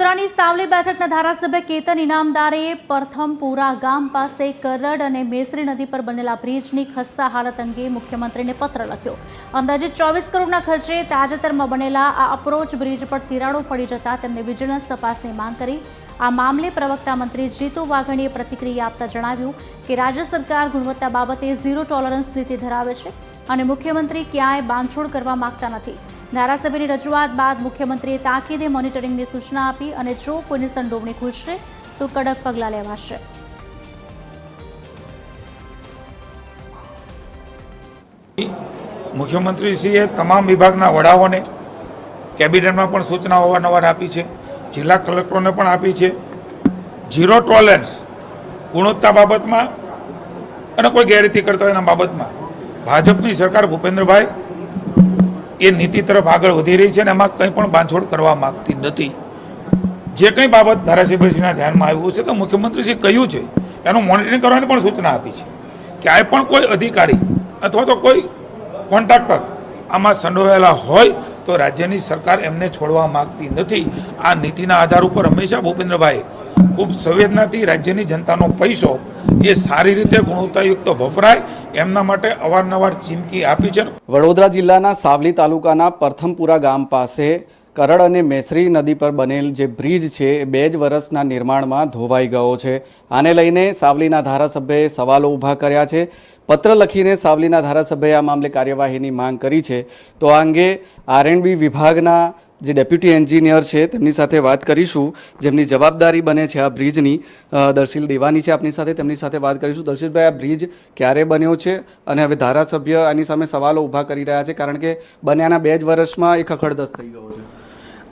વડોદરાની સાવલી બેઠકના ધારાસભ્ય કેતન ઇનામદારે પ્રથમપુરા ગામ પાસે કરડ અને મેસરી નદી પર બનેલા બ્રિજની ખસ્તા હાલત અંગે મુખ્યમંત્રીને પત્ર લખ્યો। અંદાજે 24 કરોડના ખર્ચે તાજેતરમાં બનેલા આ અપ્રોચ બ્રિજ પર તિરાડો પડી જતા તેમને વિજિલન્સ તપાસની માંગ કરી। આ મામલે પ્રવક્તા મંત્રી જીતુ વાઘાણીએ પ્રતિક્રિયા આપતા જણાવ્યું કે રાજ્ય સરકાર ગુણવત્તા બાબતે ઝીરો ટોલરન્સ નીતિ ધરાવે છે અને મુખ્યમંત્રી ક્યાંય બાંધછોડ કરવા માંગતા નથી। ધારાસભ્યની રજૂઆત બાદ મુખ્યમંત્રીએ તાકીદે મોનિટરિંગની સૂચના આપી અને જો કોઈની સંડોવણી ખુલશે તો કડક પગલાં લેવાશે। મુખ્યમંત્રીશ્રીએ તમામ વિભાગના વડાઓને કેબિનેટમાં પણ સૂચનાઓ અવારનવાર આપી છે, જિલ્લા કલેક્ટરોને પણ આપી છે। ઝીરો ટોલરન્સ ગુણવત્તા બાબતમાં અને કોઈ ગેરરીતિ કરતા હોય એના બાબતમાં ભાજપની સરકાર ભૂપેન્દ્રભાઈ એ નીતિ તરફ આગળ વધી રહી છે અને એમાં કંઈ પણ બાંધછોડ કરવા માંગતી નથી। જે કંઈ બાબત ધારાસભ્યશ્રીના ધ્યાનમાં આવ્યું છે તો મુખ્યમંત્રીશ્રીએ કહ્યું છે એનું મોનિટરિંગ કરવાની પણ સૂચના આપી છે। ક્યાંય પણ કોઈ અધિકારી અથવા તો કોઈ કોન્ટ્રાક્ટર આમાં સંડોવાયેલા હોય તો રાજ્યની સરકાર એમને છોડવા માંગતી નથી। આ નીતિના આધાર ઉપર હંમેશા ભૂપેન્દ્રભાઈ ખૂબ સંવેદનાથી રાજ્યની જનતાનો પૈસો એ સારી રીતે ગુણવત્તાયુક્ત વપરાય એમના માટે અવારનવાર ચીમકી આપી છે। વડોદરા જિલ્લાના સાવલી તાલુકાના પ્રથમપુરા ગામ પાસે કરડ અને મેસરી નદી પર બનેલ જે બ્રિજ છે એ 2 જ વર્ષના નિર્માણમાં ધોવાઈ ગયો છે। આને લઈને સાવલીના ધારાસભ્યએ સવાલો ઊભા કર્યા છે। પત્ર લખીને સાવલીના ધારાસભ્યએ આ મામલે કાર્યવાહીની માંગ કરી છે। તો આ અંગે R&B વિભાગના જે ડેપ્યુટી એન્જિનિયર છે તેમની સાથે વાત કરીશું, જેમની જવાબદારી બને છે આ બ્રિજની। દર્શિલ દેવાની છે આપની સાથે, તેમની સાથે વાત કરીશું। દર્શિલભાઈ, આ બ્રિજ ક્યારે બન્યો છે અને હવે ધારાસભ્ય આની સામે સવાલો ઊભા કરી રહ્યા છે કારણ કે બન્યાના 2 જ વર્ષમાં એ ખખડધજ થઈ ગયો છે?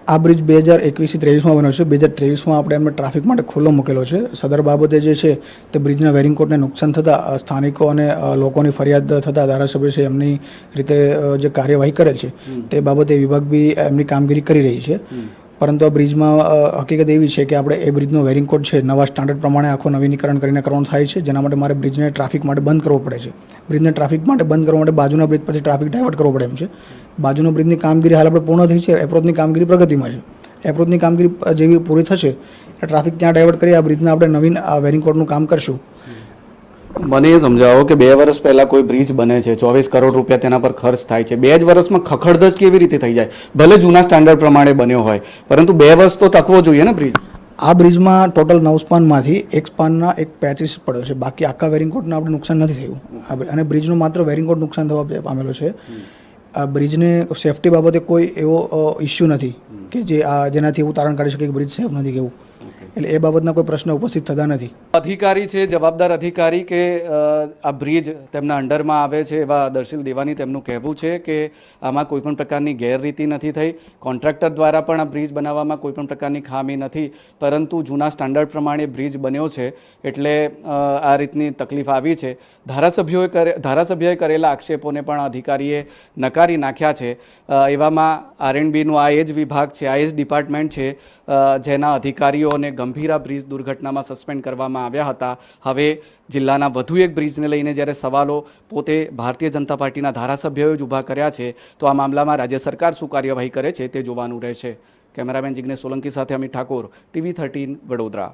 આ બ્રિજ 2021-23માં બન્યો છે। 2023માં આપણે એમને ટ્રાફિક માટે ખુલ્લો મૂકેલો છે। સદર બાબતે જે છે તે બ્રિજના વેરિંગકોટને નુકસાન થતાં સ્થાનિકો અને લોકોની ફરિયાદ થતાં ધારાસભ્ય છે એમની રીતે જે કાર્યવાહી કરે છે તે બાબતે વિભાગ બી એમની કામગીરી કરી રહી છે। પરંતુ આ બ્રિજમાં હકીકત એવી છે કે આપણે એ બ્રિજનો વેરિંગકોટ છે નવા સ્ટાન્ડર્ડ પ્રમાણે આખો નવીનીકરણ કરીને કરવાનું થાય છે, જેના માટે મારે બ્રિજને ટ્રાફિક માટે બંધ કરવો પડે છે। બ્રિજને ટ્રાફિક માટે બંધ કરવા માટે બાજુના બ્રિજ પછી ટ્રાફિક ડાયવર્ટ કરવો પડે એમ છે। બાજુનો બ્રિજની કામગીરી હાલ આપણે પૂર્ણ થઈ છે, એપ્રોચની કામગીરી પ્રગતિમાં છે। એપ્રોચની કામગીરી જેવી પૂરી થશે ટ્રાફિક ત્યાં ડાયવર્ટ કરી આ બ્રિજને આપણે નવીન વેરિંગકોટનું કામ કરશું। મને એ સમજાવો કે 2 વર્ષ પહેલાં કોઈ બ્રિજ બને છે, 24 કરોડ રૂપિયા તેના પર ખર્ચ થાય છે, 2 જ વર્ષમાં ખખડધજ કેવી રીતે થઈ જાય? ભલે જૂના સ્ટાન્ડર્ડ પ્રમાણે બન્યો હોય પરંતુ 2 વર્ષ તો ટકવો જોઈએ ને બ્રિજ। આ બ્રિજમાં ટોટલ 9 સ્પાનમાંથી એક સ્પાનના એક પેચીસ પડ્યો છે, બાકી આખા વેરિંગકોટને આપણે નુકસાન નથી થયું અને બ્રિજનો માત્ર વેરિંગકોટ નુકસાન થવા પામેલો છે। આ બ્રિજને સેફટી બાબતે કોઈ એવો ઇસ્યુ નથી કે જેનાથી એવું તારણ કાઢી શકે કે બ્રિજ સેફ નથી કેવું, એટલે એ બાબતના કોઈ પ્રશ્ન ઉપસ્થિત થતા નથી। અધિકારી છે, જવાબદાર અધિકારી કે આ બ્રિજ તેમના અંડરમાં આવે છે એવા દર્શિલ દેવાની તેમનું કહેવું છે કે આમાં કોઈપણ પ્રકારની ગેરરીતિ નથી થઈ, કોન્ટ્રાક્ટર દ્વારા પણ આ બ્રિજ બનાવવામાં કોઈપણ પ્રકારની ખામી નથી, પરંતુ જૂના સ્ટાન્ડર્ડ પ્રમાણે બ્રિજ બન્યો છે એટલે આ રીતની તકલીફ આવી છે। ધારાસભ્યોએ કરેલા આક્ષેપોને પણ અધિકારીએ નકારી નાખ્યા છે। એવામાં R&Bનું આ એ જ વિભાગ છે, આ એ જ ડિપાર્ટમેન્ટ છે જેના અધિકારીઓને ગંભીરા બ્રિજ દુર્ઘટનામાં સસ્પેન્ડ કરવામાં આવ્યા હતા। હવે જિલ્લાના વધુ એક બ્રિજને લઈને જ્યારે સવાલો પોતે ભારતીય જનતા પાર્ટીના ધારાસભ્યોએ જ ઊભા કર્યા છે તો આ મામલામાં રાજ્ય સરકાર શું કાર્યવાહી કરે છે તે જોવાનું રહેશે। કેમેરામેન જિગ્નેશ સોલંકી સાથે અમિત ઠાકોર, TV13 વડોદરા।